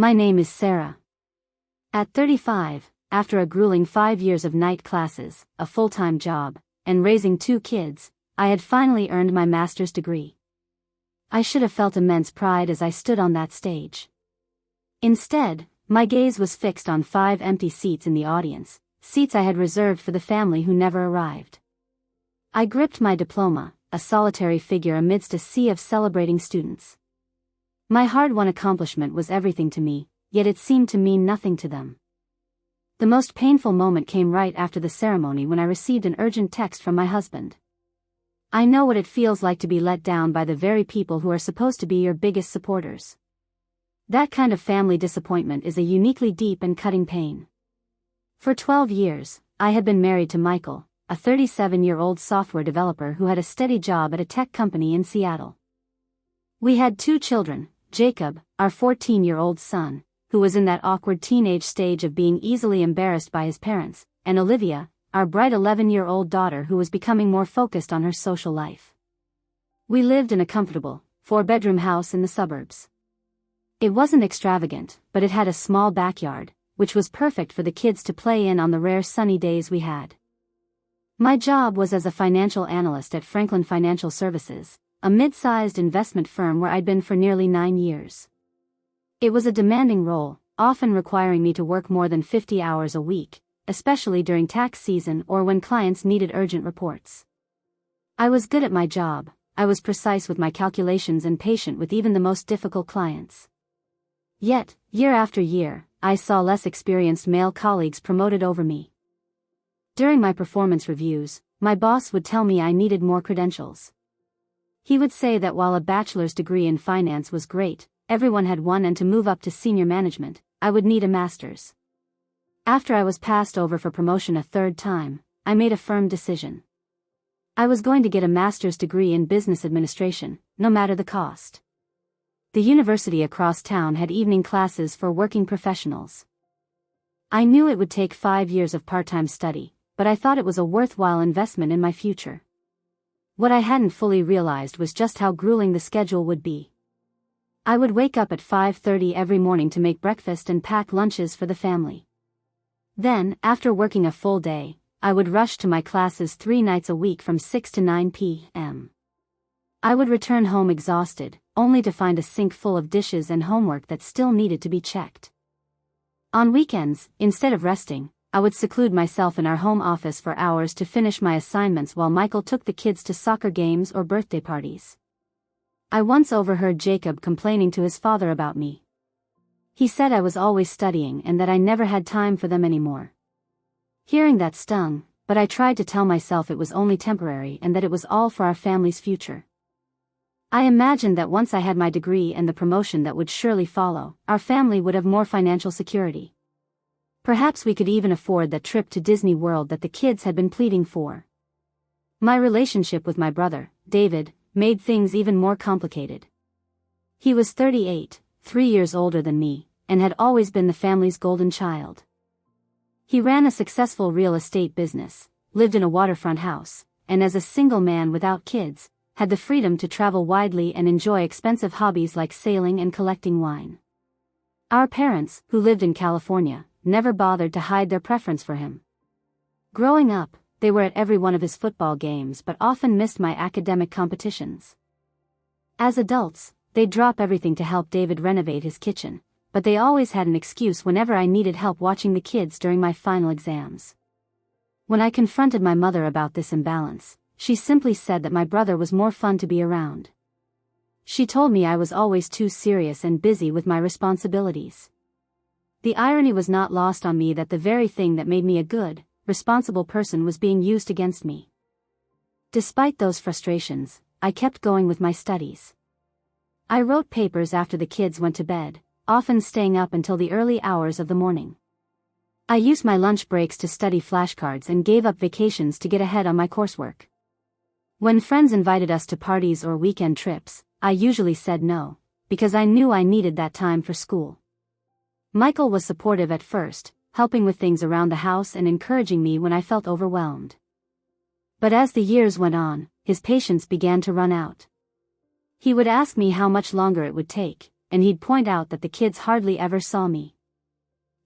My name is Sarah. At 35, after a grueling 5 years of night classes, a full-time job, and raising 2 kids, I had finally earned my master's degree. I should have felt immense pride as I stood on that stage. Instead, my gaze was fixed on 5 empty seats in the audience, seats I had reserved for the family who never arrived. I gripped my diploma, a solitary figure amidst a sea of celebrating students. My hard-won accomplishment was everything to me, yet it seemed to mean nothing to them. The most painful moment came right after the ceremony when I received an urgent text from my husband. I know what it feels like to be let down by the very people who are supposed to be your biggest supporters. That kind of family disappointment is a uniquely deep and cutting pain. For 12 years, I had been married to Michael, a 37-year-old software developer who had a steady job at a tech company in Seattle. We had 2 children, Jacob, our 14-year-old son, who was in that awkward teenage stage of being easily embarrassed by his parents, and Olivia, our bright 11-year-old daughter who was becoming more focused on her social life. We lived in a comfortable, 4-bedroom house in the suburbs. It wasn't extravagant, but it had a small backyard, which was perfect for the kids to play in on the rare sunny days we had. My job was as a financial analyst at Franklin Financial Services, a mid-sized investment firm where I'd been for nearly 9 years. It was a demanding role, often requiring me to work more than 50 hours a week, especially during tax season or when clients needed urgent reports. I was good at my job, I was precise with my calculations and patient with even the most difficult clients. Yet, year after year, I saw less experienced male colleagues promoted over me. During my performance reviews, my boss would tell me I needed more credentials. He would say that while a bachelor's degree in finance was great, everyone had one, and to move up to senior management, I would need a master's. After I was passed over for promotion a 3rd time, I made a firm decision. I was going to get a master's degree in business administration, no matter the cost. The university across town had evening classes for working professionals. I knew it would take 5 years of part-time study, but I thought it was a worthwhile investment in my future. What I hadn't fully realized was just how grueling the schedule would be. I would wake up at 5:30 every morning to make breakfast and pack lunches for the family. Then, after working a full day, I would rush to my classes 3 nights a week from 6 to 9 p.m. I would return home exhausted, only to find a sink full of dishes and homework that still needed to be checked. On weekends, instead of resting, I would seclude myself in our home office for hours to finish my assignments while Michael took the kids to soccer games or birthday parties. I once overheard Jacob complaining to his father about me. He said I was always studying and that I never had time for them anymore. Hearing that stung, but I tried to tell myself it was only temporary and that it was all for our family's future. I imagined that once I had my degree and the promotion that would surely follow, our family would have more financial security. Perhaps we could even afford that trip to Disney World that the kids had been pleading for. My relationship with my brother, David, made things even more complicated. He was 38, 3 years older than me, and had always been the family's golden child. He ran a successful real estate business, lived in a waterfront house, and as a single man without kids, had the freedom to travel widely and enjoy expensive hobbies like sailing and collecting wine. Our parents, who lived in California, never bothered to hide their preference for him. Growing up, they were at every one of his football games but often missed my academic competitions. As adults, they'd drop everything to help David renovate his kitchen, but they always had an excuse whenever I needed help watching the kids during my final exams. When I confronted my mother about this imbalance, she simply said that my brother was more fun to be around. She told me I was always too serious and busy with my responsibilities. The irony was not lost on me that the very thing that made me a good, responsible person was being used against me. Despite those frustrations, I kept going with my studies. I wrote papers after the kids went to bed, often staying up until the early hours of the morning. I used my lunch breaks to study flashcards and gave up vacations to get ahead on my coursework. When friends invited us to parties or weekend trips, I usually said no, because I knew I needed that time for school. Michael was supportive at first, helping with things around the house and encouraging me when I felt overwhelmed. But as the years went on, his patience began to run out. He would ask me how much longer it would take, and he'd point out that the kids hardly ever saw me.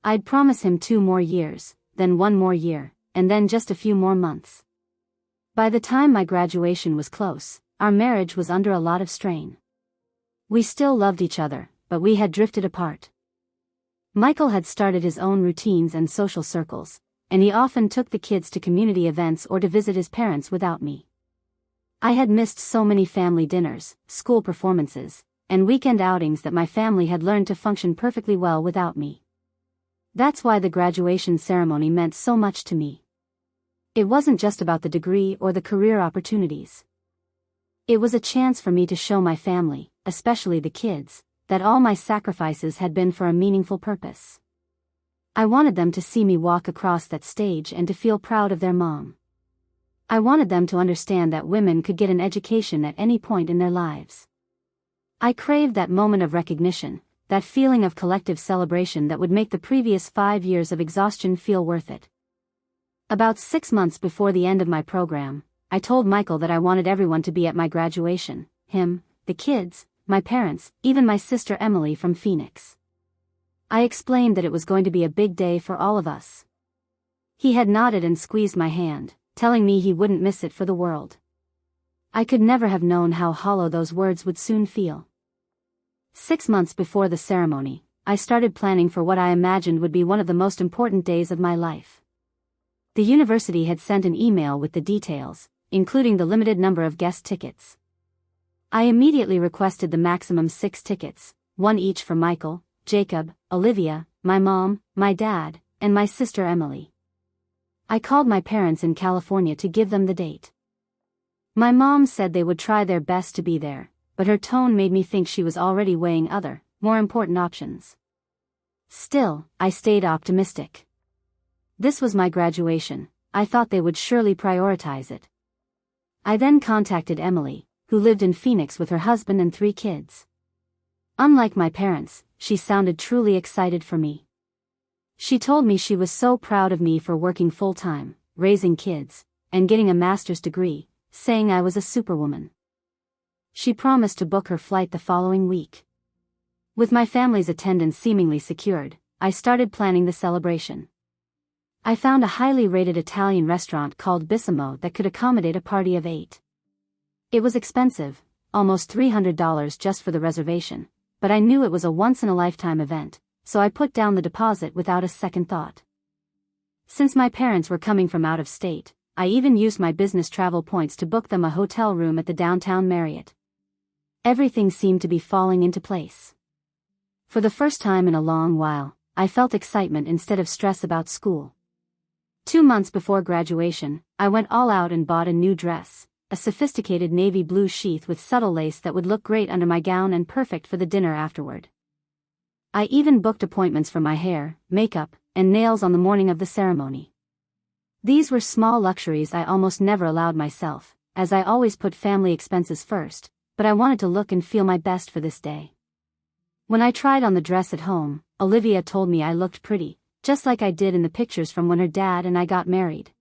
I'd promise him 2 more years, then 1 more year, and then just a few more months. By the time my graduation was close, our marriage was under a lot of strain. We still loved each other, but we had drifted apart. Michael had started his own routines and social circles, and he often took the kids to community events or to visit his parents without me. I had missed so many family dinners, school performances, and weekend outings that my family had learned to function perfectly well without me. That's why the graduation ceremony meant so much to me. It wasn't just about the degree or the career opportunities. It was a chance for me to show my family, especially the kids, that all my sacrifices had been for a meaningful purpose. I wanted them to see me walk across that stage and to feel proud of their mom. I wanted them to understand that women could get an education at any point in their lives. I craved that moment of recognition, that feeling of collective celebration that would make the previous 5 years of exhaustion feel worth it. About 6 months before the end of my program, I told Michael that I wanted everyone to be at my graduation, him, the kids, my parents, even my sister Emily from Phoenix. I explained that it was going to be a big day for all of us. He had nodded and squeezed my hand, telling me he wouldn't miss it for the world. I could never have known how hollow those words would soon feel. 6 months before the ceremony, I started planning for what I imagined would be one of the most important days of my life. The university had sent an email with the details, including the limited number of guest tickets. I immediately requested the maximum 6 tickets, 1 each for Michael, Jacob, Olivia, my mom, my dad, and my sister Emily. I called my parents in California to give them the date. My mom said they would try their best to be there, but her tone made me think she was already weighing other, more important options. Still, I stayed optimistic. This was my graduation, I thought they would surely prioritize it. I then contacted Emily, who lived in Phoenix with her husband and 3 kids. Unlike my parents, she sounded truly excited for me. She told me she was so proud of me for working full-time, raising kids, and getting a master's degree, saying I was a superwoman. She promised to book her flight the following week. With my family's attendance seemingly secured, I started planning the celebration. I found a highly rated Italian restaurant called Bissimo that could accommodate a party of 8. It was expensive, almost $300 just for the reservation, but I knew it was a once-in-a-lifetime event, so I put down the deposit without a second thought. Since my parents were coming from out of state, I even used my business travel points to book them a hotel room at the downtown Marriott. Everything seemed to be falling into place. For the first time in a long while, I felt excitement instead of stress about school. 2 months before graduation, I went all out and bought a new dress, a sophisticated navy blue sheath with subtle lace that would look great under my gown and perfect for the dinner afterward. I even booked appointments for my hair, makeup, and nails on the morning of the ceremony. These were small luxuries I almost never allowed myself, as I always put family expenses first, but I wanted to look and feel my best for this day. When I tried on the dress at home, Olivia told me I looked pretty, just like I did in the pictures from when her dad and I got married.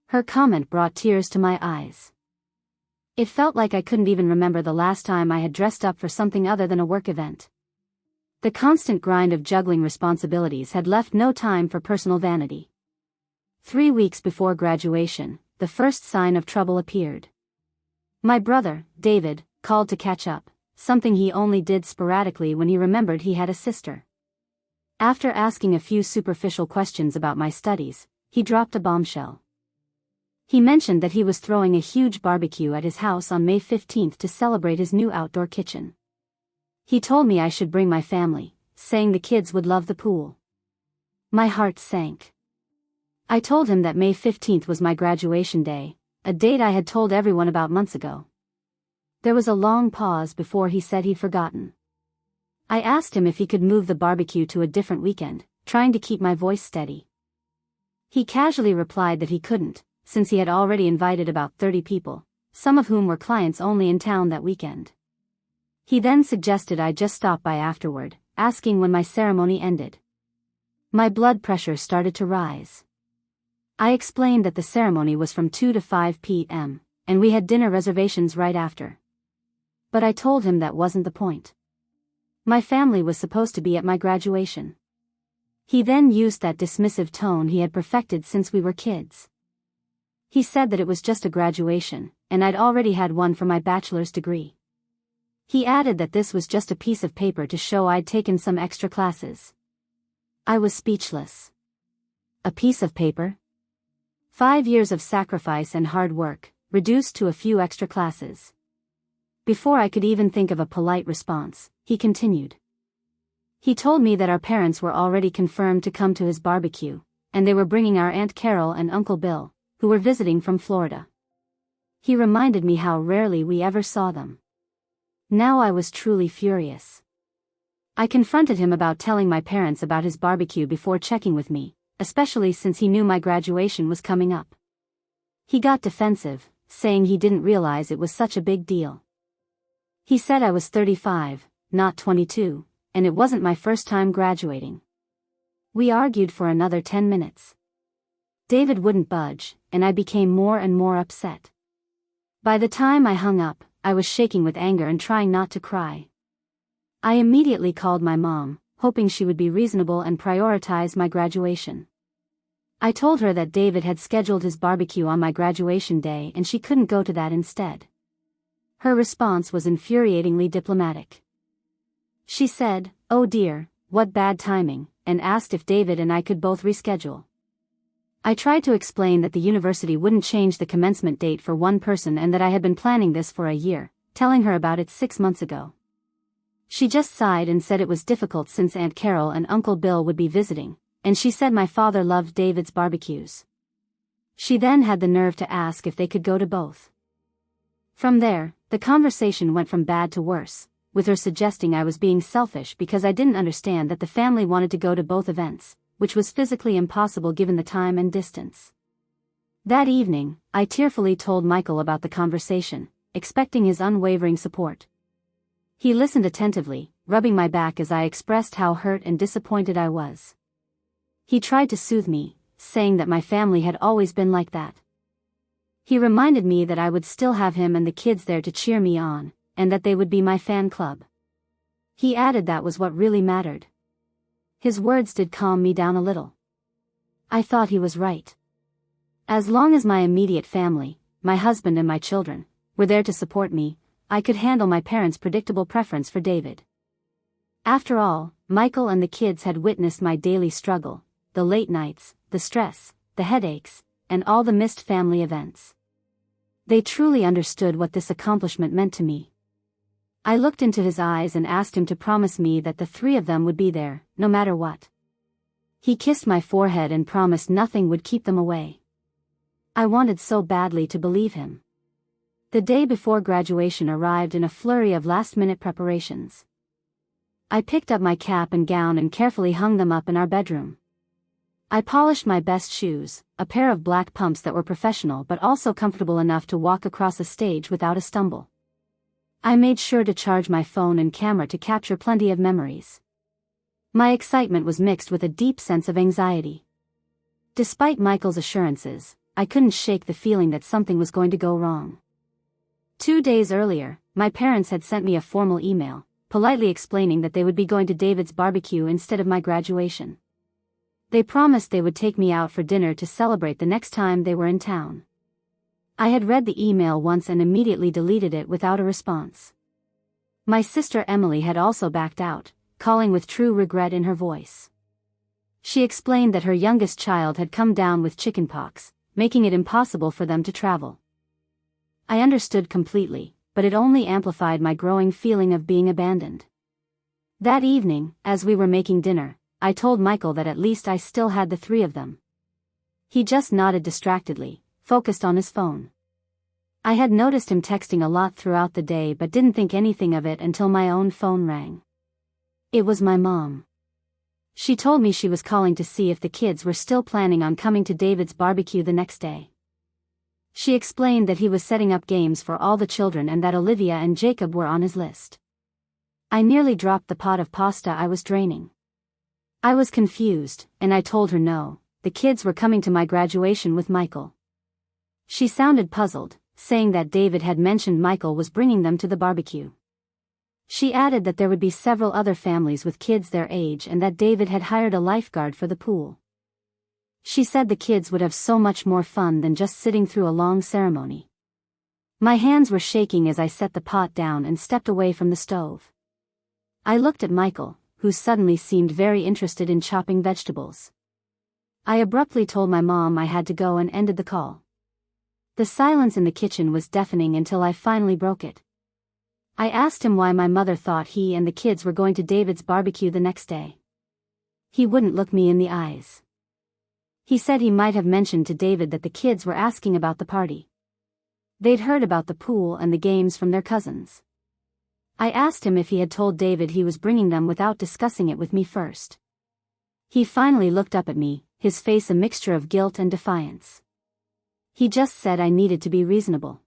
Her comment brought tears to my eyes. It felt like I couldn't even remember the last time I had dressed up for something other than a work event. The constant grind of juggling responsibilities had left no time for personal vanity. 3 weeks before graduation, the first sign of trouble appeared. My brother, David, called to catch up, something he only did sporadically when he remembered he had a sister. After asking a few superficial questions about my studies, he dropped a bombshell. He mentioned that he was throwing a huge barbecue at his house on May 15th to celebrate his new outdoor kitchen. He told me I should bring my family, saying the kids would love the pool. My heart sank. I told him that May 15th was my graduation day, a date I had told everyone about months ago. There was a long pause before he said he'd forgotten. I asked him if he could move the barbecue to a different weekend, trying to keep my voice steady. He casually replied that he couldn't, since he had already invited about 30 people, some of whom were clients only in town that weekend. He then suggested I just stop by afterward, asking when my ceremony ended. My blood pressure started to rise. I explained that the ceremony was from 2 to 5 p.m., and we had dinner reservations right after. But I told him that wasn't the point. My family was supposed to be at my graduation. He then used that dismissive tone he had perfected since we were kids. He said that it was just a graduation, and I'd already had one for my bachelor's degree. He added that this was just a piece of paper to show I'd taken some extra classes. I was speechless. A piece of paper? 5 years of sacrifice and hard work, reduced to a few extra classes. Before I could even think of a polite response, he continued. He told me that our parents were already confirmed to come to his barbecue, and they were bringing our Aunt Carol and Uncle Bill, who were visiting from Florida. He reminded me how rarely we ever saw them. Now I was truly furious. I confronted him about telling my parents about his barbecue before checking with me, especially since he knew my graduation was coming up. He got defensive, saying he didn't realize it was such a big deal. He said I was 35, not 22, and it wasn't my first time graduating. We argued for another 10 minutes. David wouldn't budge, and I became more and more upset. By the time I hung up, I was shaking with anger and trying not to cry. I immediately called my mom, hoping she would be reasonable and prioritize my graduation. I told her that David had scheduled his barbecue on my graduation day and she couldn't go to that instead. Her response was infuriatingly diplomatic. She said, "Oh dear, what bad timing," and asked if David and I could both reschedule. I tried to explain that the university wouldn't change the commencement date for one person and that I had been planning this for a year, telling her about it 6 months ago. She just sighed and said it was difficult since Aunt Carol and Uncle Bill would be visiting, and she said my father loved David's barbecues. She then had the nerve to ask if they could go to both. From there, the conversation went from bad to worse, with her suggesting I was being selfish because I didn't understand that the family wanted to go to both events, which was physically impossible given the time and distance. That evening, I tearfully told Michael about the conversation, expecting his unwavering support. He listened attentively, rubbing my back as I expressed how hurt and disappointed I was. He tried to soothe me, saying that my family had always been like that. He reminded me that I would still have him and the kids there to cheer me on, and that they would be my fan club. He added that was what really mattered. His words did calm me down a little. I thought he was right. As long as my immediate family, my husband and my children, were there to support me, I could handle my parents' predictable preference for David. After all, Michael and the kids had witnessed my daily struggle, the late nights, the stress, the headaches, and all the missed family events. They truly understood what this accomplishment meant to me. I looked into his eyes and asked him to promise me that the 3 of them would be there, no matter what. He kissed my forehead and promised nothing would keep them away. I wanted so badly to believe him. The day before graduation arrived in a flurry of last-minute preparations. I picked up my cap and gown and carefully hung them up in our bedroom. I polished my best shoes, a pair of black pumps that were professional but also comfortable enough to walk across a stage without a stumble. I made sure to charge my phone and camera to capture plenty of memories. My excitement was mixed with a deep sense of anxiety. Despite Michael's assurances, I couldn't shake the feeling that something was going to go wrong. 2 days earlier, my parents had sent me a formal email, politely explaining that they would be going to David's barbecue instead of my graduation. They promised they would take me out for dinner to celebrate the next time they were in town. I had read the email once and immediately deleted it without a response. My sister Emily had also backed out, calling with true regret in her voice. She explained that her youngest child had come down with chickenpox, making it impossible for them to travel. I understood completely, but it only amplified my growing feeling of being abandoned. That evening, as we were making dinner, I told Michael that at least I still had the 3 of them. He just nodded distractedly, focused on his phone. I had noticed him texting a lot throughout the day but didn't think anything of it until my own phone rang. It was my mom. She told me she was calling to see if the kids were still planning on coming to David's barbecue the next day. She explained that he was setting up games for all the children and that Olivia and Jacob were on his list. I nearly dropped the pot of pasta I was draining. I was confused, and I told her no, the kids were coming to my graduation with Michael. She sounded puzzled, saying that David had mentioned Michael was bringing them to the barbecue. She added that there would be several other families with kids their age and that David had hired a lifeguard for the pool. She said the kids would have so much more fun than just sitting through a long ceremony. My hands were shaking as I set the pot down and stepped away from the stove. I looked at Michael, who suddenly seemed very interested in chopping vegetables. I abruptly told my mom I had to go and ended the call. The silence in the kitchen was deafening until I finally broke it. I asked him why my mother thought he and the kids were going to David's barbecue the next day. He wouldn't look me in the eyes. He said he might have mentioned to David that the kids were asking about the party. They'd heard about the pool and the games from their cousins. I asked him if he had told David he was bringing them without discussing it with me first. He finally looked up at me, his face a mixture of guilt and defiance. He just said I needed to be reasonable.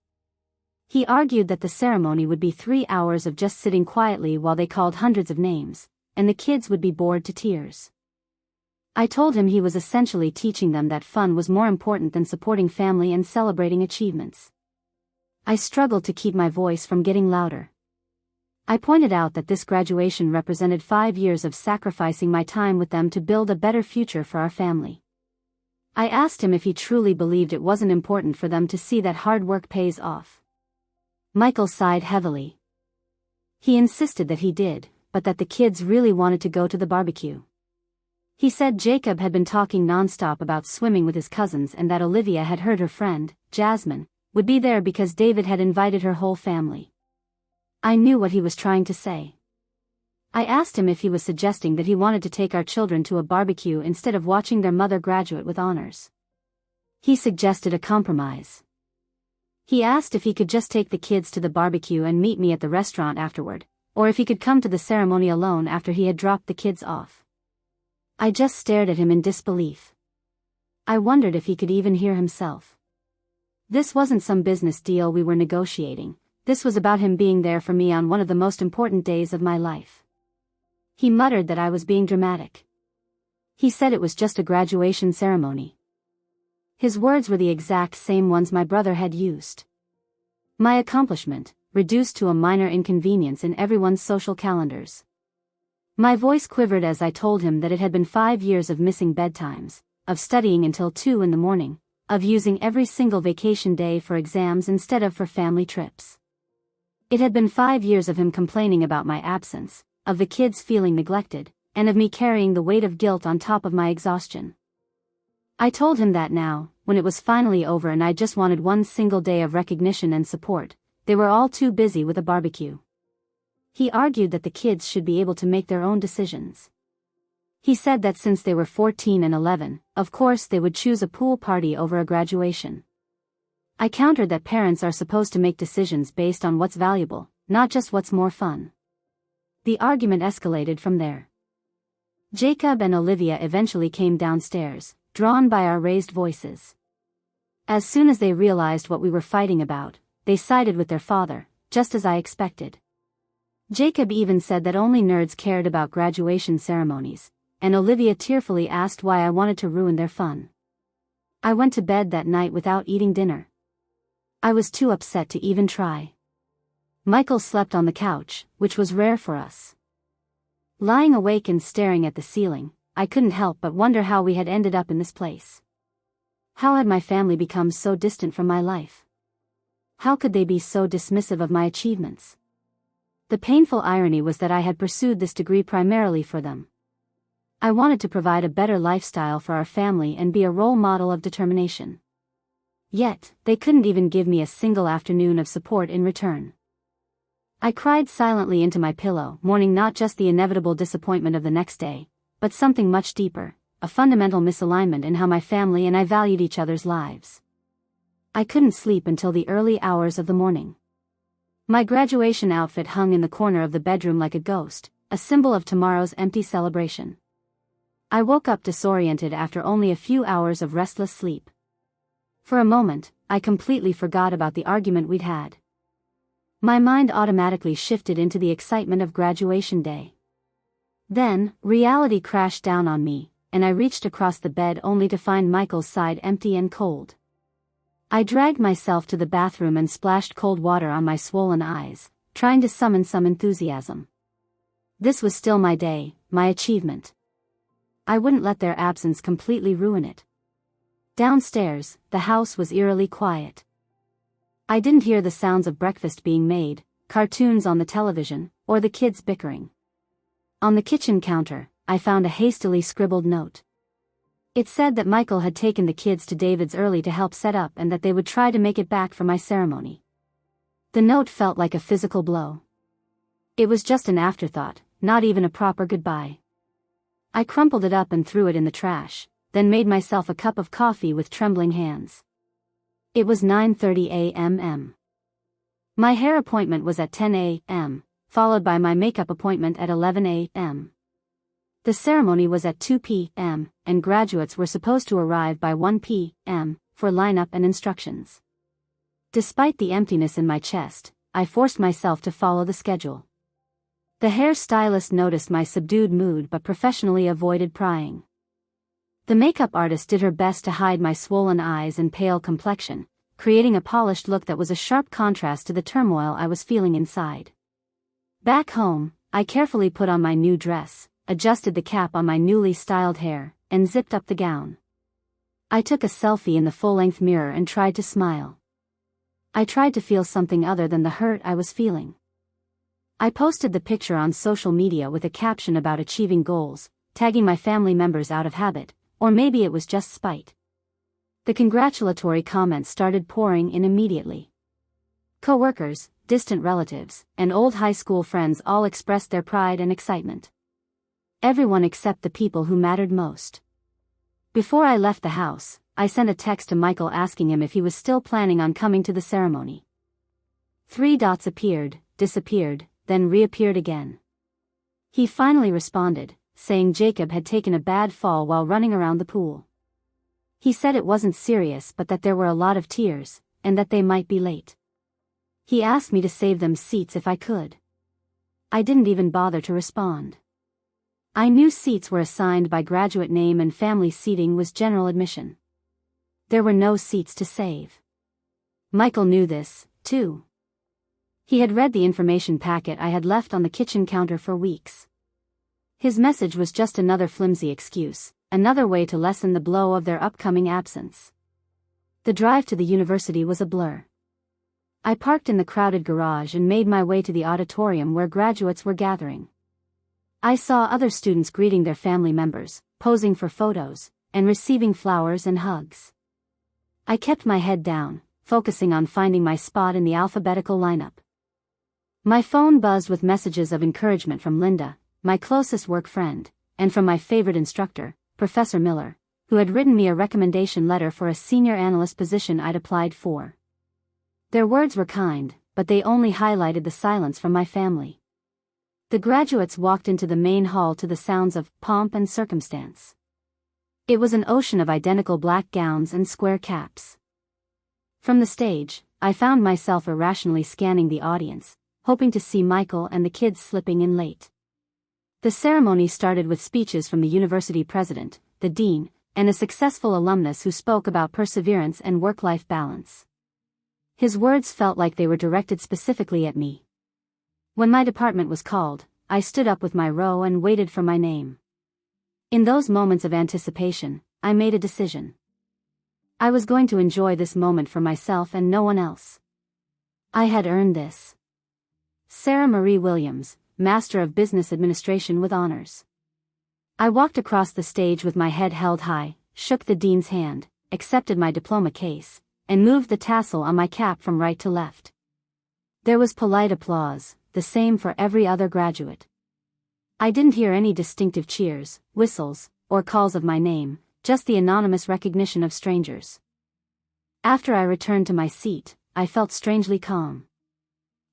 He argued that the ceremony would be 3 hours of just sitting quietly while they called hundreds of names, and the kids would be bored to tears. I told him he was essentially teaching them that fun was more important than supporting family and celebrating achievements. I struggled to keep my voice from getting louder. I pointed out that this graduation represented 5 years of sacrificing my time with them to build a better future for our family. I asked him if he truly believed it wasn't important for them to see that hard work pays off. Michael sighed heavily. He insisted that he did, but that the kids really wanted to go to the barbecue. He said Jacob had been talking nonstop about swimming with his cousins and that Olivia had heard her friend, Jasmine, would be there because David had invited her whole family. I knew what he was trying to say. I asked him if he was suggesting that he wanted to take our children to a barbecue instead of watching their mother graduate with honors. He suggested a compromise. He asked if he could just take the kids to the barbecue and meet me at the restaurant afterward, or if he could come to the ceremony alone after he had dropped the kids off. I just stared at him in disbelief. I wondered if he could even hear himself. This wasn't some business deal we were negotiating. This was about him being there for me on one of the most important days of my life. He muttered that I was being dramatic. He said it was just a graduation ceremony. His words were the exact same ones my brother had used. My accomplishment, reduced to a minor inconvenience in everyone's social calendars. My voice quivered as I told him that it had been 5 years of missing bedtimes, of studying until 2 in the morning, of using every single vacation day for exams instead of for family trips. It had been 5 years of him complaining about my absence, of the kids feeling neglected, and of me carrying the weight of guilt on top of my exhaustion. I told him that now, when it was finally over and I just wanted one single day of recognition and support, they were all too busy with a barbecue. He argued that the kids should be able to make their own decisions. He said that since they were 14 and 11, of course they would choose a pool party over a graduation. I countered that parents are supposed to make decisions based on what's valuable, not just what's more fun. The argument escalated from there. Jacob and Olivia eventually came downstairs, drawn by our raised voices. As soon as they realized what we were fighting about, they sided with their father, just as I expected. Jacob even said that only nerds cared about graduation ceremonies, and Olivia tearfully asked why I wanted to ruin their fun. I went to bed that night without eating dinner. I was too upset to even try. Michael slept on the couch, which was rare for us. Lying awake and staring at the ceiling, I couldn't help but wonder how we had ended up in this place. How had my family become so distant from my life? How could they be so dismissive of my achievements? The painful irony was that I had pursued this degree primarily for them. I wanted to provide a better lifestyle for our family and be a role model of determination. Yet, they couldn't even give me a single afternoon of support in return. I cried silently into my pillow, mourning not just the inevitable disappointment of the next day, but something much deeper, a fundamental misalignment in how my family and I valued each other's lives. I couldn't sleep until the early hours of the morning. My graduation outfit hung in the corner of the bedroom like a ghost, a symbol of tomorrow's empty celebration. I woke up disoriented after only a few hours of restless sleep. For a moment, I completely forgot about the argument we'd had. My mind automatically shifted into the excitement of graduation day. Then, reality crashed down on me, and I reached across the bed only to find Michael's side empty and cold. I dragged myself to the bathroom and splashed cold water on my swollen eyes, trying to summon some enthusiasm. This was still my day, my achievement. I wouldn't let their absence completely ruin it. Downstairs, the house was eerily quiet. I didn't hear the sounds of breakfast being made, cartoons on the television, or the kids bickering. On the kitchen counter, I found a hastily scribbled note. It said that Michael had taken the kids to David's early to help set up and that they would try to make it back for my ceremony. The note felt like a physical blow. It was just an afterthought, not even a proper goodbye. I crumpled it up and threw it in the trash, then made myself a cup of coffee with trembling hands. It was 9:30 a.m. My hair appointment was at 10 a.m., followed by my makeup appointment at 11 a.m. The ceremony was at 2 p.m., and graduates were supposed to arrive by 1 p.m. for lineup and instructions. Despite the emptiness in my chest, I forced myself to follow the schedule. The hairstylist noticed my subdued mood but professionally avoided prying. The makeup artist did her best to hide my swollen eyes and pale complexion, creating a polished look that was a sharp contrast to the turmoil I was feeling inside. Back home, I carefully put on my new dress, adjusted the cap on my newly styled hair, and zipped up the gown. I took a selfie in the full-length mirror and tried to smile. I tried to feel something other than the hurt I was feeling. I posted the picture on social media with a caption about achieving goals, tagging my family members out of habit, or maybe it was just spite. The congratulatory comments started pouring in immediately. Coworkers, distant relatives, and old high school friends all expressed their pride and excitement. Everyone except the people who mattered most. Before I left the house, I sent a text to Michael asking him if he was still planning on coming to the ceremony. 3 dots appeared, disappeared, then reappeared again. He finally responded, saying Jacob had taken a bad fall while running around the pool. He said it wasn't serious but that there were a lot of tears, and that they might be late. He asked me to save them seats if I could. I didn't even bother to respond. I knew seats were assigned by graduate name and family seating was general admission. There were no seats to save. Michael knew this, too. He had read the information packet I had left on the kitchen counter for weeks. His message was just another flimsy excuse, another way to lessen the blow of their upcoming absence. The drive to the university was a blur. I parked in the crowded garage and made my way to the auditorium where graduates were gathering. I saw other students greeting their family members, posing for photos, and receiving flowers and hugs. I kept my head down, focusing on finding my spot in the alphabetical lineup. My phone buzzed with messages of encouragement from Linda, my closest work friend, and from my favorite instructor, Professor Miller, who had written me a recommendation letter for a senior analyst position I'd applied for. Their words were kind, but they only highlighted the silence from my family. The graduates walked into the main hall to the sounds of pomp and circumstance. It was an ocean of identical black gowns and square caps. From the stage, I found myself irrationally scanning the audience, hoping to see Michael and the kids slipping in late. The ceremony started with speeches from the university president, the dean, and a successful alumnus who spoke about perseverance and work-life balance. His words felt like they were directed specifically at me. When my department was called, I stood up with my row and waited for my name. In those moments of anticipation, I made a decision. I was going to enjoy this moment for myself and no one else. I had earned this. Sarah Marie Williams, Master of Business Administration with honors. I walked across the stage with my head held high, shook the dean's hand, accepted my diploma case, and moved the tassel on my cap from right to left. There was polite applause, the same for every other graduate. I didn't hear any distinctive cheers, whistles, or calls of my name, just the anonymous recognition of strangers. After I returned to my seat, I felt strangely calm.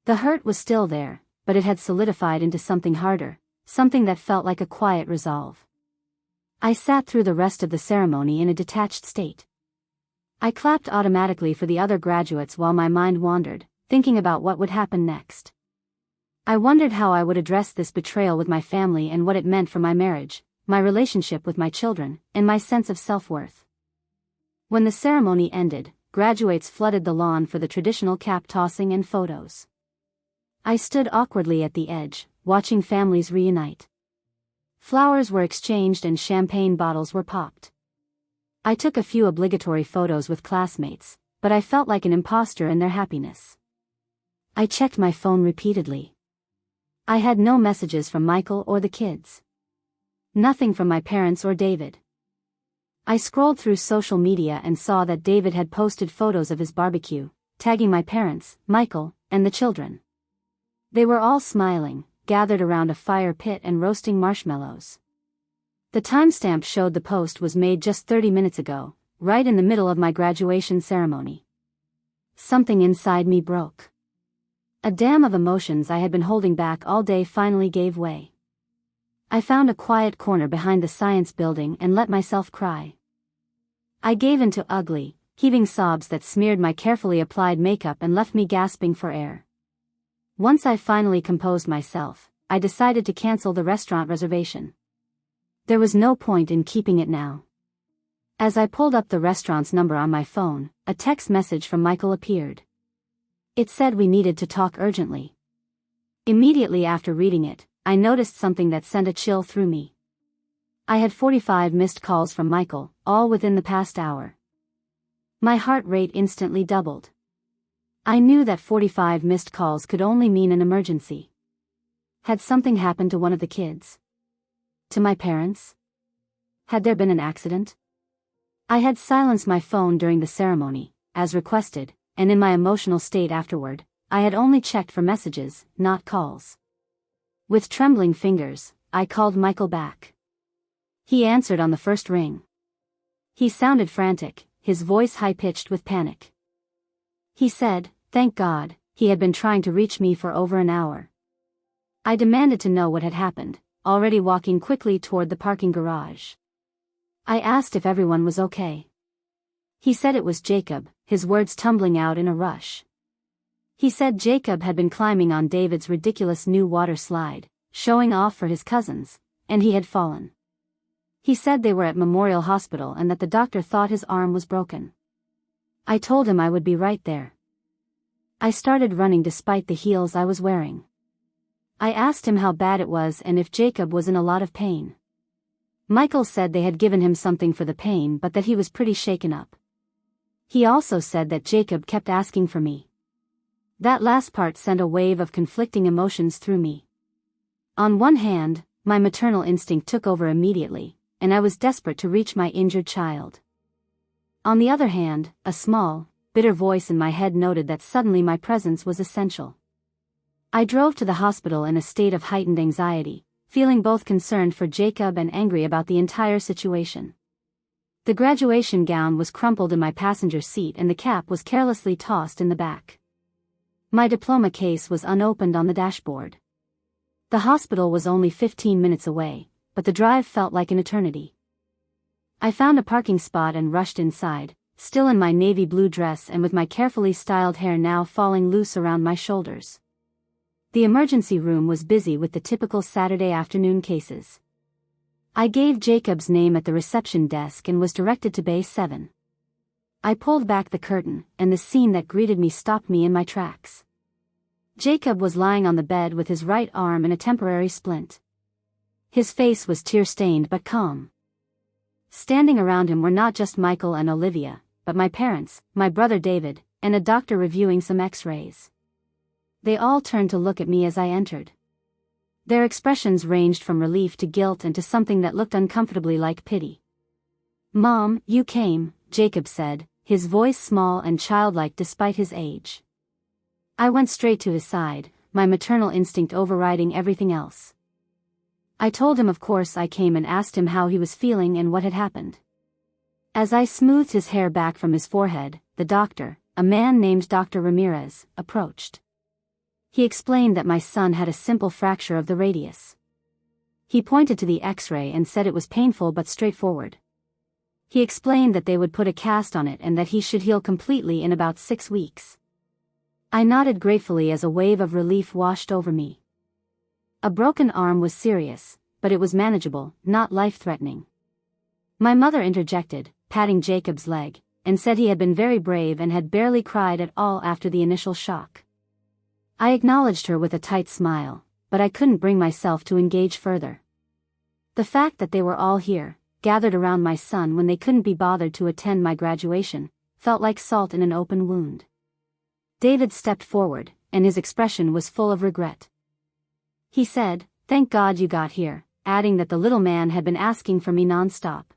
The hurt was still there, but it had solidified into something harder, something that felt like a quiet resolve. I sat through the rest of the ceremony in a detached state. I clapped automatically for the other graduates while my mind wandered, thinking about what would happen next. I wondered how I would address this betrayal with my family and what it meant for my marriage, my relationship with my children, and my sense of self-worth. When the ceremony ended, graduates flooded the lawn for the traditional cap tossing and photos. I stood awkwardly at the edge, watching families reunite. Flowers were exchanged and champagne bottles were popped. I took a few obligatory photos with classmates, but I felt like an imposter in their happiness. I checked my phone repeatedly. I had no messages from Michael or the kids. Nothing from my parents or David. I scrolled through social media and saw that David had posted photos of his barbecue, tagging my parents, Michael, and the children. They were all smiling, gathered around a fire pit and roasting marshmallows. The timestamp showed the post was made just 30 minutes ago, right in the middle of my graduation ceremony. Something inside me broke. A dam of emotions I had been holding back all day finally gave way. I found a quiet corner behind the science building and let myself cry. I gave in to ugly, heaving sobs that smeared my carefully applied makeup and left me gasping for air. Once I finally composed myself, I decided to cancel the restaurant reservation. There was no point in keeping it now. As I pulled up the restaurant's number on my phone, a text message from Michael appeared. It said we needed to talk urgently. Immediately after reading it, I noticed something that sent a chill through me. I had 45 missed calls from Michael, all within the past hour. My heart rate instantly doubled. I knew that 45 missed calls could only mean an emergency. Had something happened to one of the kids? To my parents? Had there been an accident? I had silenced my phone during the ceremony, as requested, and in my emotional state afterward, I had only checked for messages, not calls. With trembling fingers, I called Michael back. He answered on the first ring. He sounded frantic, his voice high-pitched with panic. He said, "Thank God," he had been trying to reach me for over an hour. I demanded to know what had happened, already walking quickly toward the parking garage. I asked if everyone was okay. He said it was Jacob, his words tumbling out in a rush. He said Jacob had been climbing on David's ridiculous new water slide, showing off for his cousins, and he had fallen. He said they were at Memorial Hospital and that the doctor thought his arm was broken. I told him I would be right there. I started running despite the heels I was wearing. I asked him how bad it was and if Jacob was in a lot of pain. Michael said they had given him something for the pain but that he was pretty shaken up. He also said that Jacob kept asking for me. That last part sent a wave of conflicting emotions through me. On one hand, my maternal instinct took over immediately, and I was desperate to reach my injured child. On the other hand, a small, bitter voice in my head noted that suddenly my presence was essential. I drove to the hospital in a state of heightened anxiety, feeling both concerned for Jacob and angry about the entire situation. The graduation gown was crumpled in my passenger seat and the cap was carelessly tossed in the back. My diploma case was unopened on the dashboard. The hospital was only 15 minutes away, but the drive felt like an eternity. I found a parking spot and rushed inside, still in my navy blue dress and with my carefully styled hair now falling loose around my shoulders. The emergency room was busy with the typical Saturday afternoon cases. I gave Jacob's name at the reception desk and was directed to Bay 7. I pulled back the curtain, and the scene that greeted me stopped me in my tracks. Jacob was lying on the bed with his right arm in a temporary splint. His face was tear-stained but calm. Standing around him were not just Michael and Olivia, but my parents, my brother David, and a doctor reviewing some X-rays. They all turned to look at me as I entered. Their expressions ranged from relief to guilt and to something that looked uncomfortably like pity. "Mom, you came," Jacob said, his voice small and childlike despite his age. I went straight to his side, my maternal instinct overriding everything else. I told him of course I came and asked him how he was feeling and what had happened. As I smoothed his hair back from his forehead, the doctor, a man named Dr. Ramirez, approached. He explained that my son had a simple fracture of the radius. He pointed to the X-ray and said it was painful but straightforward. He explained that they would put a cast on it and that he should heal completely in about 6 weeks. I nodded gratefully as a wave of relief washed over me. A broken arm was serious, but it was manageable, not life-threatening. My mother interjected, patting Jacob's leg, and said he had been very brave and had barely cried at all after the initial shock. I acknowledged her with a tight smile, but I couldn't bring myself to engage further. The fact that they were all here, gathered around my son when they couldn't be bothered to attend my graduation, felt like salt in an open wound. David stepped forward, and his expression was full of regret. He said, "Thank God you got here," adding that the little man had been asking for me non-stop.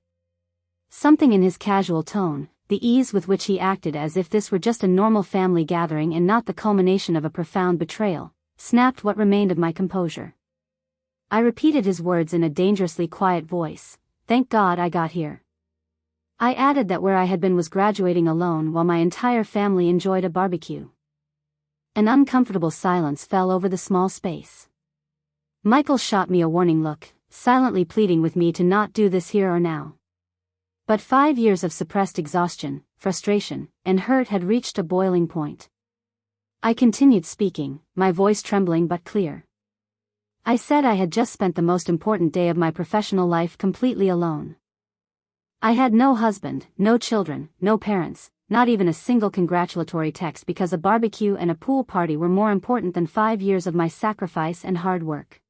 Something in his casual tone, the ease with which he acted as if this were just a normal family gathering and not the culmination of a profound betrayal, snapped what remained of my composure. I repeated his words in a dangerously quiet voice, "Thank God I got here." I added that where I had been was graduating alone while my entire family enjoyed a barbecue. An uncomfortable silence fell over the small space. Michael shot me a warning look, silently pleading with me to not do this here or now. But 5 years of suppressed exhaustion, frustration, and hurt had reached a boiling point. I continued speaking, my voice trembling but clear. I said I had just spent the most important day of my professional life completely alone. I had no husband, no children, no parents, not even a single congratulatory text because a barbecue and a pool party were more important than 5 years of my sacrifice and hard work.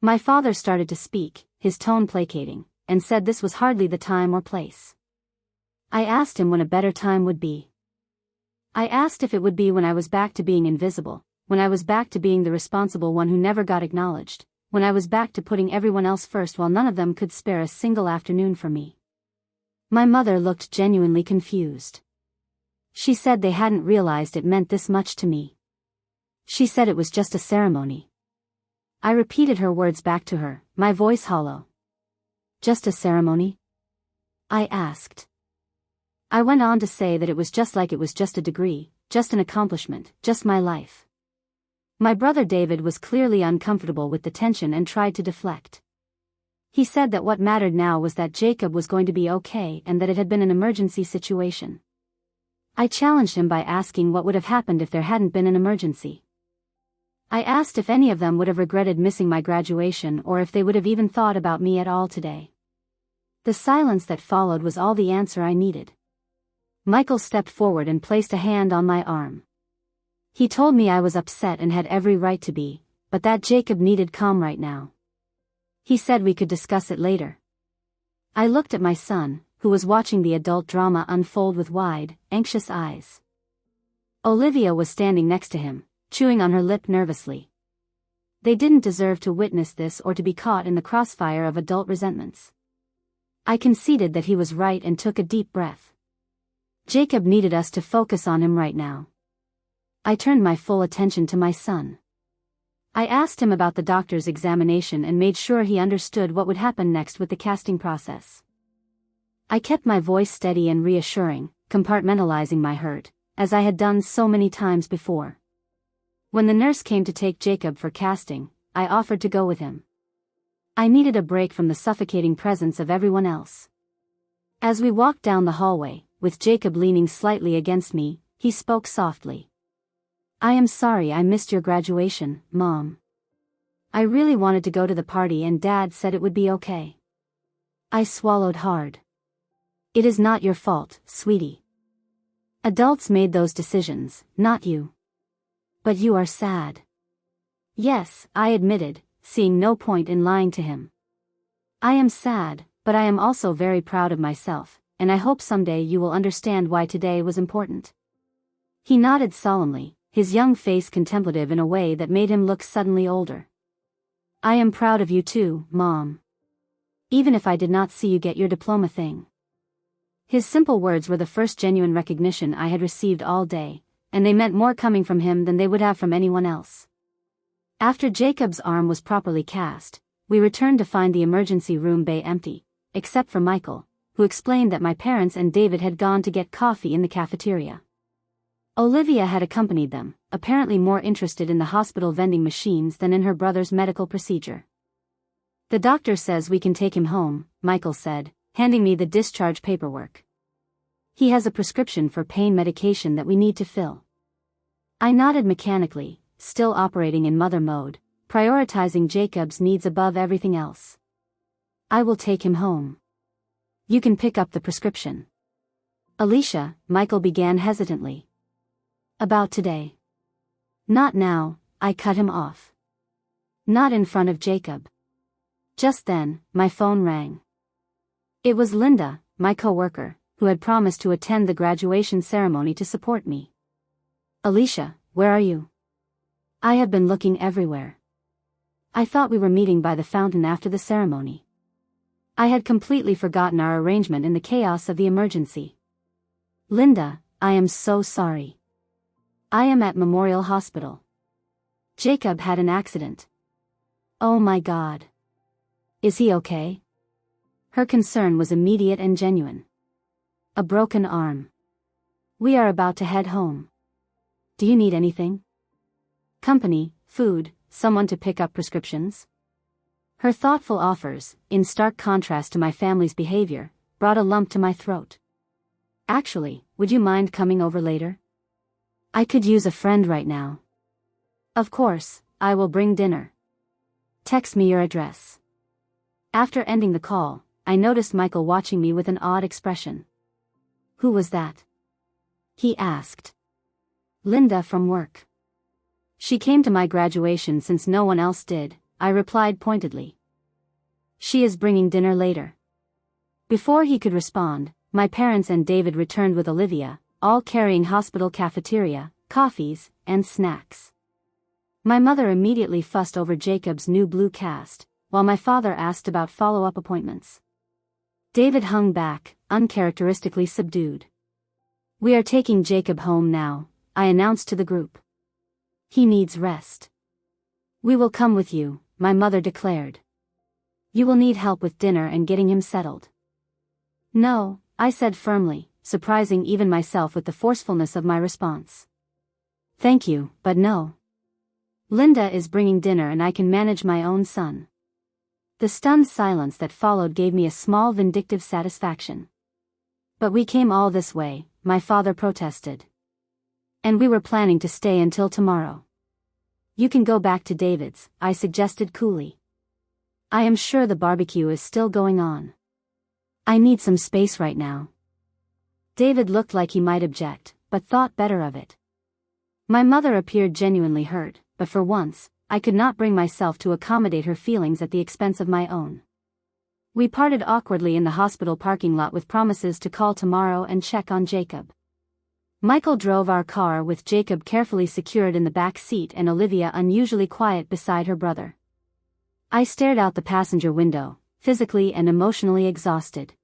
My father started to speak, his tone placating, and said this was hardly the time or place. I asked him when a better time would be. I asked if it would be when I was back to being invisible, when I was back to being the responsible one who never got acknowledged, when I was back to putting everyone else first while none of them could spare a single afternoon for me. My mother looked genuinely confused. She said they hadn't realized it meant this much to me. She said it was just a ceremony. I repeated her words back to her, my voice hollow. "Just a ceremony?" I asked. I went on to say that it was just like it was just a degree, just an accomplishment, just my life. My brother David was clearly uncomfortable with the tension and tried to deflect. He said that what mattered now was that Jacob was going to be okay and that it had been an emergency situation. I challenged him by asking what would have happened if there hadn't been an emergency. I asked if any of them would have regretted missing my graduation or if they would have even thought about me at all today. The silence that followed was all the answer I needed. Michael stepped forward and placed a hand on my arm. He told me I was upset and had every right to be, but that Jacob needed calm right now. He said we could discuss it later. I looked at my son, who was watching the adult drama unfold with wide, anxious eyes. Olivia was standing next to him, chewing on her lip nervously. They didn't deserve to witness this or to be caught in the crossfire of adult resentments. I conceded that he was right and took a deep breath. Jacob needed us to focus on him right now. I turned my full attention to my son. I asked him about the doctor's examination and made sure he understood what would happen next with the casting process. I kept my voice steady and reassuring, compartmentalizing my hurt, as I had done so many times before. When the nurse came to take Jacob for casting, I offered to go with him. I needed a break from the suffocating presence of everyone else. As we walked down the hallway, with Jacob leaning slightly against me, he spoke softly. "I am sorry I missed your graduation, Mom. I really wanted to go to the party and Dad said it would be okay." I swallowed hard. "It is not your fault, sweetie. Adults made those decisions, not you. But you are sad." "Yes," I admitted, seeing no point in lying to him. "I am sad, but I am also very proud of myself, and I hope someday you will understand why today was important." He nodded solemnly, his young face contemplative in a way that made him look suddenly older. "I am proud of you too, Mom. Even if I did not see you get your diploma thing." His simple words were the first genuine recognition I had received all day, and they meant more coming from him than they would have from anyone else. After Jacob's arm was properly cast, we returned to find the emergency room bay empty, except for Michael, who explained that my parents and David had gone to get coffee in the cafeteria. Olivia had accompanied them, apparently more interested in the hospital vending machines than in her brother's medical procedure. "The doctor says we can take him home," Michael said, handing me the discharge paperwork. "He has a prescription for pain medication that we need to fill." I nodded mechanically, still operating in mother mode, prioritizing Jacob's needs above everything else. "I will take him home. You can pick up the prescription." "Alicia," Michael began hesitantly. "About today." Not now, I cut him off. Not in front of Jacob. Just then, my phone rang. It was Linda, my coworker, who had promised to attend the graduation ceremony to support me. Alicia, where are you? I have been looking everywhere. I thought we were meeting by the fountain after the ceremony. I had completely forgotten our arrangement in the chaos of the emergency. Linda, I am so sorry. I am at Memorial Hospital. Jacob had an accident. Oh my God. Is he okay? Her concern was immediate and genuine. A broken arm. We are about to head home. Do you need anything? Company, food, someone to pick up prescriptions? Her thoughtful offers, in stark contrast to my family's behavior, brought a lump to my throat. Actually, would you mind coming over later? I could use a friend right now. Of course, I will bring dinner. Text me your address. After ending the call, I noticed Michael watching me with an odd expression. Who was that? He asked. Linda from work. She came to my graduation since no one else did, I replied pointedly. She is bringing dinner later. Before he could respond, my parents and David returned with Olivia, all carrying hospital cafeteria, coffees, and snacks. My mother immediately fussed over Jacob's new blue cast, while my father asked about follow-up appointments. David hung back, uncharacteristically subdued. We are taking Jacob home now, I announced to the group. He needs rest. We will come with you, my mother declared. You will need help with dinner and getting him settled. No, I said firmly, surprising even myself with the forcefulness of my response. Thank you, but no. Linda is bringing dinner and I can manage my own son. The stunned silence that followed gave me a small vindictive satisfaction. But we came all this way, my father protested. And we were planning to stay until tomorrow. You can go back to David's, I suggested coolly. I am sure the barbecue is still going on. I need some space right now. David looked like he might object, but thought better of it. My mother appeared genuinely hurt, but for once, I could not bring myself to accommodate her feelings at the expense of my own. We parted awkwardly in the hospital parking lot with promises to call tomorrow and check on Jacob. Michael drove our car with Jacob carefully secured in the back seat and Olivia unusually quiet beside her brother. I stared out the passenger window, physically and emotionally exhausted.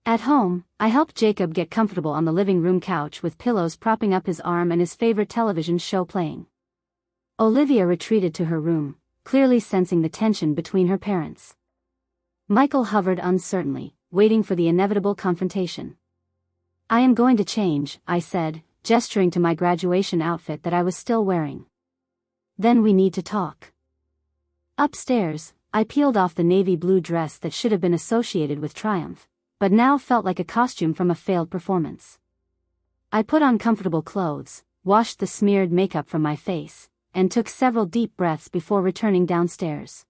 At home, I helped Jacob get comfortable on the living room couch with pillows propping up his arm and his favorite television show playing. Olivia retreated to her room, clearly sensing the tension between her parents. Michael hovered uncertainly, waiting for the inevitable confrontation. I am going to change, I said, gesturing to my graduation outfit that I was still wearing. Then we need to talk. Upstairs, I peeled off the navy blue dress that should have been associated with triumph, but now felt like a costume from a failed performance. I put on comfortable clothes, washed the smeared makeup from my face, and took several deep breaths before returning downstairs.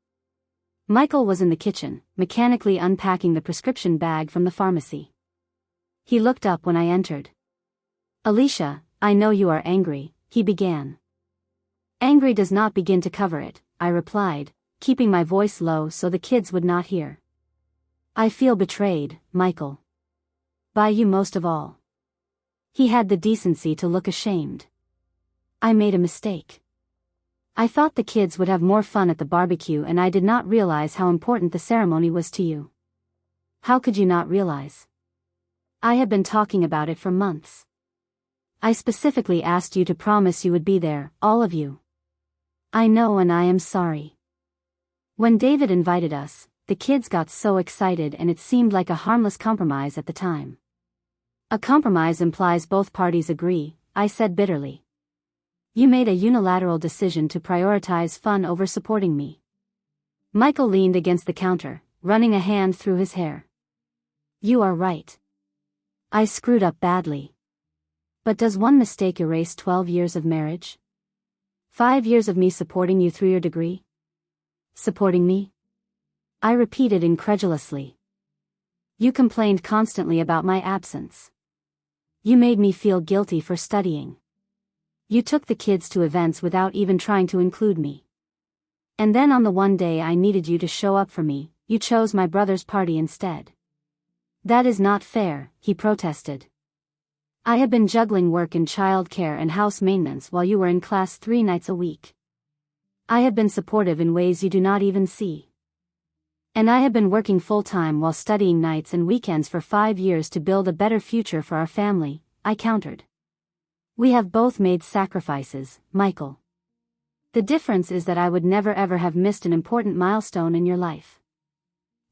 Michael was in the kitchen, mechanically unpacking the prescription bag from the pharmacy. He looked up when I entered. Alicia, I know you are angry, he began. Angry does not begin to cover it, I replied, keeping my voice low so the kids would not hear. I feel betrayed, Michael. By you most of all. He had the decency to look ashamed. I made a mistake. I thought the kids would have more fun at the barbecue and I did not realize how important the ceremony was to you. How could you not realize? I had been talking about it for months. I specifically asked you to promise you would be there, all of you. I know and I am sorry. When David invited us, the kids got so excited and it seemed like a harmless compromise at the time. A compromise implies both parties agree, I said bitterly. You made a unilateral decision to prioritize fun over supporting me. Michael leaned against the counter, running a hand through his hair. You are right. I screwed up badly. But does one mistake erase 12 years of marriage? 5 years of me supporting you through your degree? Supporting me? I repeated incredulously. You complained constantly about my absence. You made me feel guilty for studying. You took the kids to events without even trying to include me. And then on the one day I needed you to show up for me, you chose my brother's party instead. That is not fair, he protested. I had been juggling work in childcare and house maintenance while you were in class 3 nights a week. I had been supportive in ways you do not even see. And I had been working full-time while studying nights and weekends for 5 years to build a better future for our family, I countered. We have both made sacrifices, Michael. The difference is that I would never ever have missed an important milestone in your life.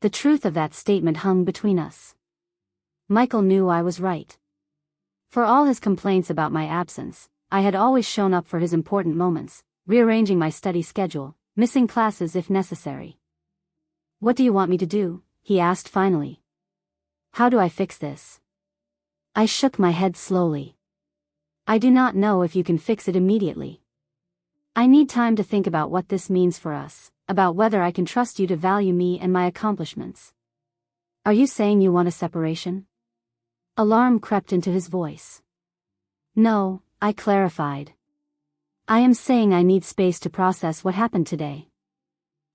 The truth of that statement hung between us. Michael knew I was right. For all his complaints about my absence, I had always shown up for his important moments, rearranging my study schedule, missing classes if necessary. What do you want me to do? He asked finally. How do I fix this? I shook my head slowly. I do not know if you can fix it immediately. I need time to think about what this means for us, about whether I can trust you to value me and my accomplishments. Are you saying you want a separation? Alarm crept into his voice. No, I clarified. I am saying I need space to process what happened today.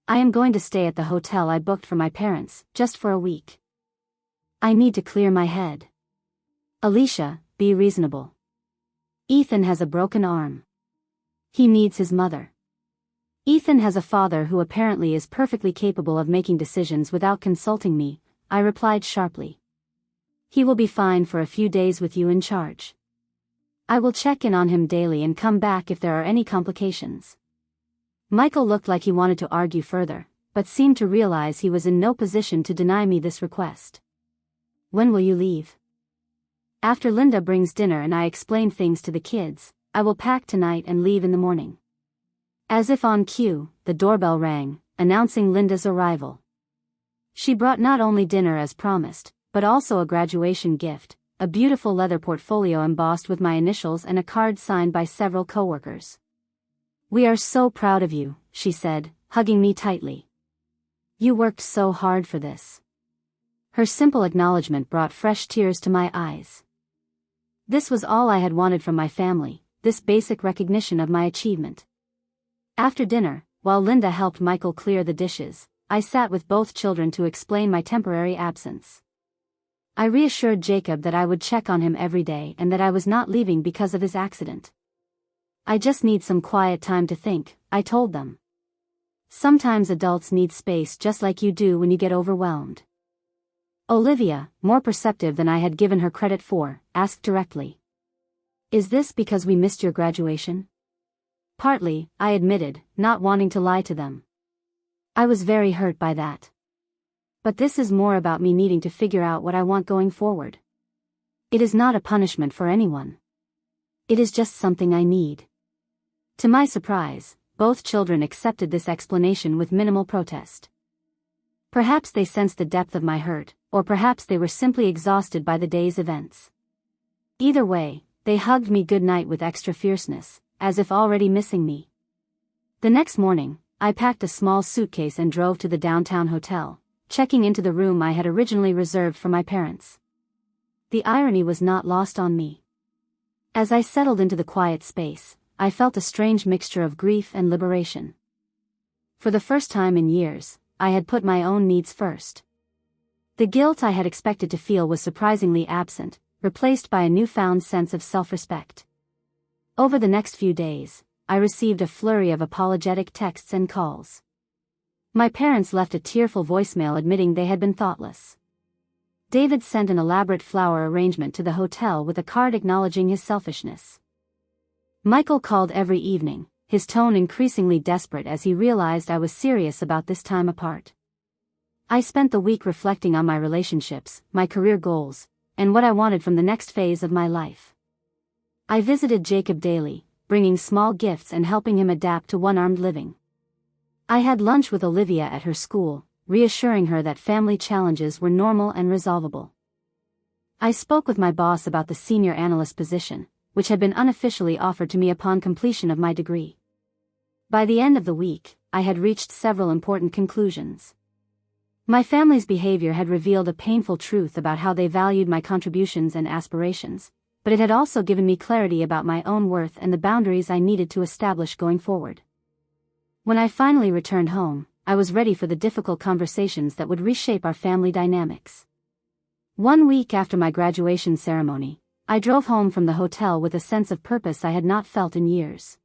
I am going to stay at the hotel I booked for my parents, just for a week. I need to clear my head. Alicia, be reasonable. Ethan has a broken arm. He needs his mother. Ethan has a father who apparently is perfectly capable of making decisions without consulting me, I replied sharply. He will be fine for a few days with you in charge. I will check in on him daily and come back if there are any complications. Michael looked like he wanted to argue further, but seemed to realize he was in no position to deny me this request. When will you leave? After Linda brings dinner and I explain things to the kids, I will pack tonight and leave in the morning. As if on cue, the doorbell rang, announcing Linda's arrival. She brought not only dinner as promised, but also a graduation gift, a beautiful leather portfolio embossed with my initials and a card signed by several coworkers. We are so proud of you, she said, hugging me tightly. You worked so hard for this. Her simple acknowledgement brought fresh tears to my eyes. This was all I had wanted from my family, this basic recognition of my achievement. After dinner, while Linda helped Michael clear the dishes, I sat with both children to explain my temporary absence. I reassured Jacob that I would check on him every day and that I was not leaving because of his accident. I just need some quiet time to think, I told them. Sometimes adults need space just like you do when you get overwhelmed. Olivia, more perceptive than I had given her credit for, asked directly. Is this because we missed your graduation? Partly, I admitted, not wanting to lie to them. I was very hurt by that. But this is more about me needing to figure out what I want going forward. It is not a punishment for anyone. It is just something I need. To my surprise, both children accepted this explanation with minimal protest. Perhaps they sensed the depth of my hurt, or perhaps they were simply exhausted by the day's events. Either way, they hugged me goodnight with extra fierceness, as if already missing me. The next morning, I packed a small suitcase and drove to the downtown hotel, checking into the room I had originally reserved for my parents. The irony was not lost on me. As I settled into the quiet space, I felt a strange mixture of grief and liberation. For the first time in years, I had put my own needs first. The guilt I had expected to feel was surprisingly absent, replaced by a newfound sense of self-respect. Over the next few days, I received a flurry of apologetic texts and calls. My parents left a tearful voicemail admitting they had been thoughtless. David sent an elaborate flower arrangement to the hotel with a card acknowledging his selfishness. Michael called every evening, his tone increasingly desperate as he realized I was serious about this time apart. I spent the week reflecting on my relationships, my career goals, and what I wanted from the next phase of my life. I visited Jacob daily, bringing small gifts and helping him adapt to one-armed living. I had lunch with Olivia at her school, reassuring her that family challenges were normal and resolvable. I spoke with my boss about the senior analyst position, which had been unofficially offered to me upon completion of my degree. By the end of the week, I had reached several important conclusions. My family's behavior had revealed a painful truth about how they valued my contributions and aspirations, but it had also given me clarity about my own worth and the boundaries I needed to establish going forward. When I finally returned home, I was ready for the difficult conversations that would reshape our family dynamics. 1 week after my graduation ceremony, I drove home from the hotel with a sense of purpose I had not felt in years.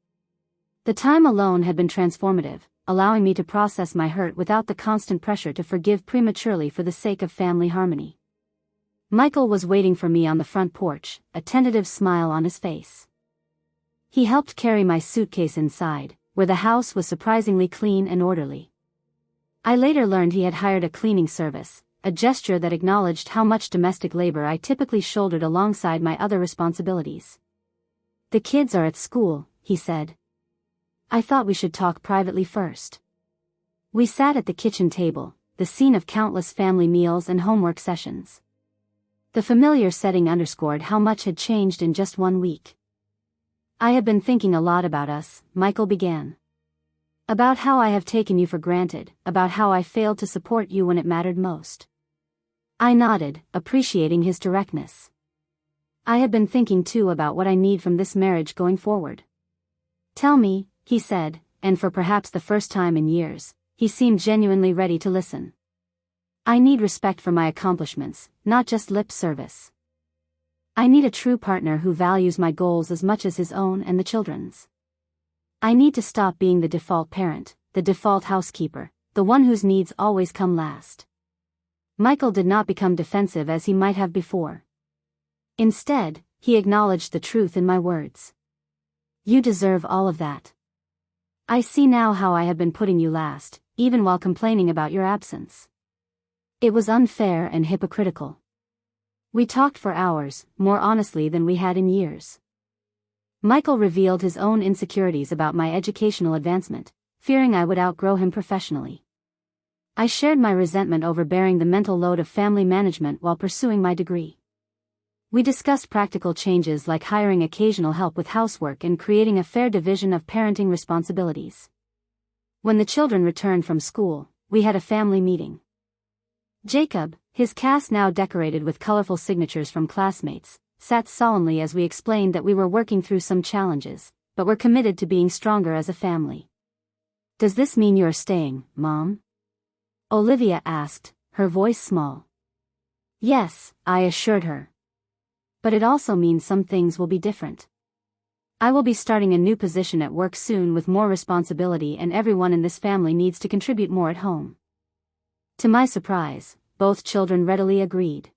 The time alone had been transformative, allowing me to process my hurt without the constant pressure to forgive prematurely for the sake of family harmony. Michael was waiting for me on the front porch, a tentative smile on his face. He helped carry my suitcase inside, where the house was surprisingly clean and orderly. I later learned he had hired a cleaning service, a gesture that acknowledged how much domestic labor I typically shouldered alongside my other responsibilities. "The kids are at school," he said. "I thought we should talk privately first." We sat at the kitchen table, the scene of countless family meals and homework sessions. The familiar setting underscored how much had changed in just 1 week. "I have been thinking a lot about us," Michael began. "About how I have taken you for granted, about how I failed to support you when it mattered most." I nodded, appreciating his directness. "I have been thinking too about what I need from this marriage going forward." "Tell me," he said, and for perhaps the first time in years, he seemed genuinely ready to listen. "I need respect for my accomplishments, not just lip service. I need a true partner who values my goals as much as his own and the children's. I need to stop being the default parent, the default housekeeper, the one whose needs always come last." Michael did not become defensive as he might have before. Instead, he acknowledged the truth in my words. "You deserve all of that. I see now how I have been putting you last, even while complaining about your absence. It was unfair and hypocritical." We talked for hours, more honestly than we had in years. Michael revealed his own insecurities about my educational advancement, fearing I would outgrow him professionally. I shared my resentment over bearing the mental load of family management while pursuing my degree. We discussed practical changes like hiring occasional help with housework and creating a fair division of parenting responsibilities. When the children returned from school, we had a family meeting. Jacob, his cast now decorated with colorful signatures from classmates, sat solemnly as we explained that we were working through some challenges, but were committed to being stronger as a family. "Does this mean you are staying, Mom?" Olivia asked, her voice small. "Yes," I assured her. "But it also means some things will be different. I will be starting a new position at work soon with more responsibility, and everyone in this family needs to contribute more at home." To my surprise, both children readily agreed.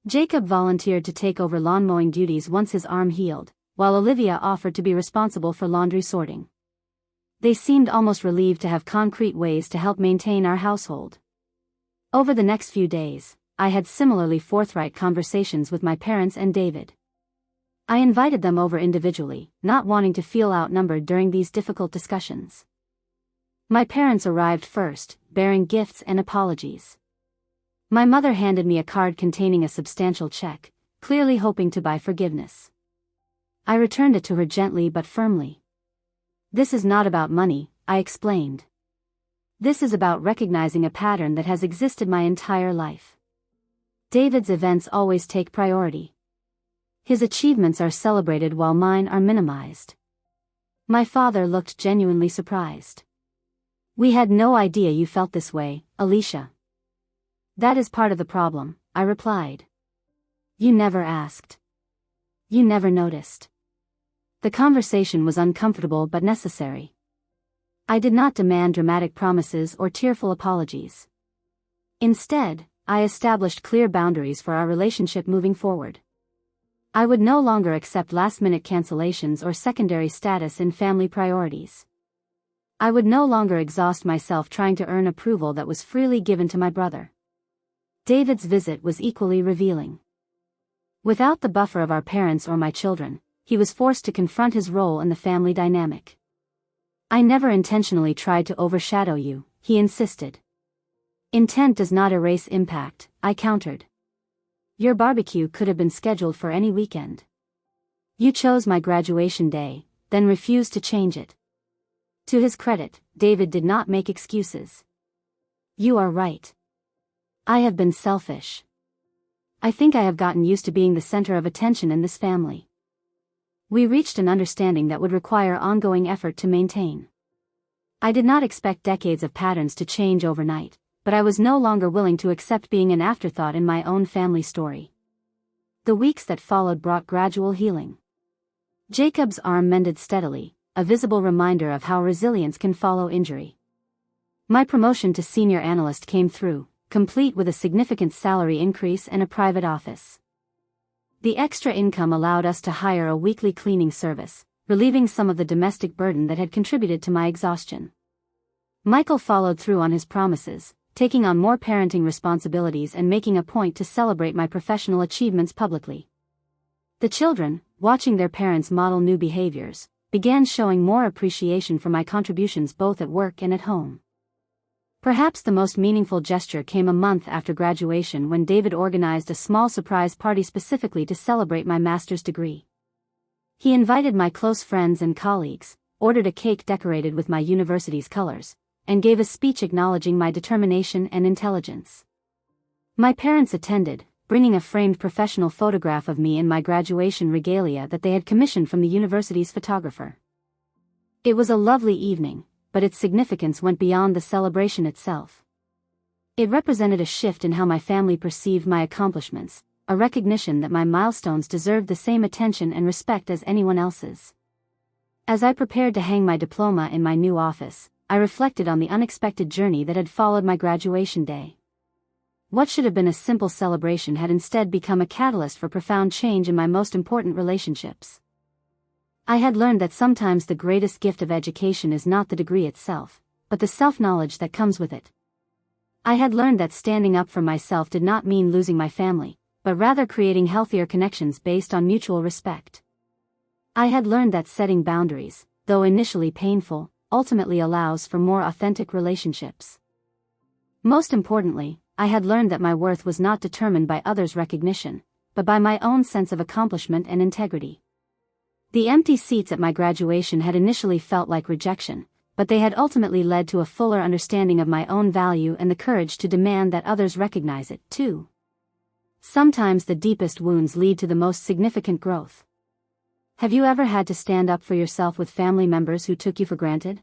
Jacob volunteered to take over lawn mowing duties once his arm healed, while Olivia offered to be responsible for laundry sorting. They seemed almost relieved to have concrete ways to help maintain our household. Over the next few days, I had similarly forthright conversations with my parents and David. I invited them over individually, not wanting to feel outnumbered during these difficult discussions. My parents arrived first, bearing gifts and apologies. My mother handed me a card containing a substantial check, clearly hoping to buy forgiveness. I returned it to her gently but firmly. "This is not about money," I explained. "This is about recognizing a pattern that has existed my entire life. David's events always take priority. His achievements are celebrated while mine are minimized." My father looked genuinely surprised. "We had no idea you felt this way, Alicia." "That is part of the problem," I replied. "You never asked. You never noticed." The conversation was uncomfortable but necessary. I did not demand dramatic promises or tearful apologies. Instead, I established clear boundaries for our relationship moving forward. I would no longer accept last-minute cancellations or secondary status in family priorities. I would no longer exhaust myself trying to earn approval that was freely given to my brother. David's visit was equally revealing. Without the buffer of our parents or my children, he was forced to confront his role in the family dynamic. "I never intentionally tried to overshadow you," he insisted. "Intent does not erase impact," I countered. "Your barbecue could have been scheduled for any weekend. You chose my graduation day, then refused to change it." To his credit, David did not make excuses. "You are right. I have been selfish. I think I have gotten used to being the center of attention in this family. We reached an understanding that would require ongoing effort to maintain. I did not expect decades of patterns to change overnight, but I was no longer willing to accept being an afterthought in my own family story. The weeks that followed brought gradual healing. Jacob's arm mended steadily, a visible reminder of how resilience can follow injury. My promotion to senior analyst came through, complete with a significant salary increase and a private office. The extra income allowed us to hire a weekly cleaning service, relieving some of the domestic burden that had contributed to my exhaustion. Michael followed through on his promises, taking on more parenting responsibilities and making a point to celebrate my professional achievements publicly. The children, watching their parents model new behaviors, began showing more appreciation for my contributions both at work and at home. Perhaps the most meaningful gesture came a month after graduation when David organized a small surprise party specifically to celebrate my master's degree. He invited my close friends and colleagues, ordered a cake decorated with my university's colors, and gave a speech acknowledging my determination and intelligence. My parents attended, bringing a framed professional photograph of me in my graduation regalia that they had commissioned from the university's photographer. It was a lovely evening, but its significance went beyond the celebration itself. It represented a shift in how my family perceived my accomplishments, a recognition that my milestones deserved the same attention and respect as anyone else's. As I prepared to hang my diploma in my new office, I reflected on the unexpected journey that had followed my graduation day. What should have been a simple celebration had instead become a catalyst for profound change in my most important relationships. I had learned that sometimes the greatest gift of education is not the degree itself, but the self-knowledge that comes with it. I had learned that standing up for myself did not mean losing my family, but rather creating healthier connections based on mutual respect. I had learned that setting boundaries, though initially painful, ultimately allows for more authentic relationships. Most importantly, I had learned that my worth was not determined by others' recognition, but by my own sense of accomplishment and integrity. The empty seats at my graduation had initially felt like rejection, but they had ultimately led to a fuller understanding of my own value and the courage to demand that others recognize it, too. Sometimes the deepest wounds lead to the most significant growth. Have you ever had to stand up for yourself with family members who took you for granted?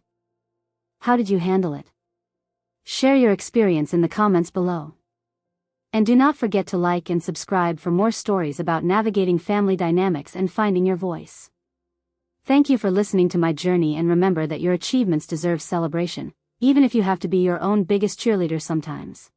How did you handle it? Share your experience in the comments below. And do not forget to like and subscribe for more stories about navigating family dynamics and finding your voice. Thank you for listening to my journey, and remember that your achievements deserve celebration, even if you have to be your own biggest cheerleader sometimes.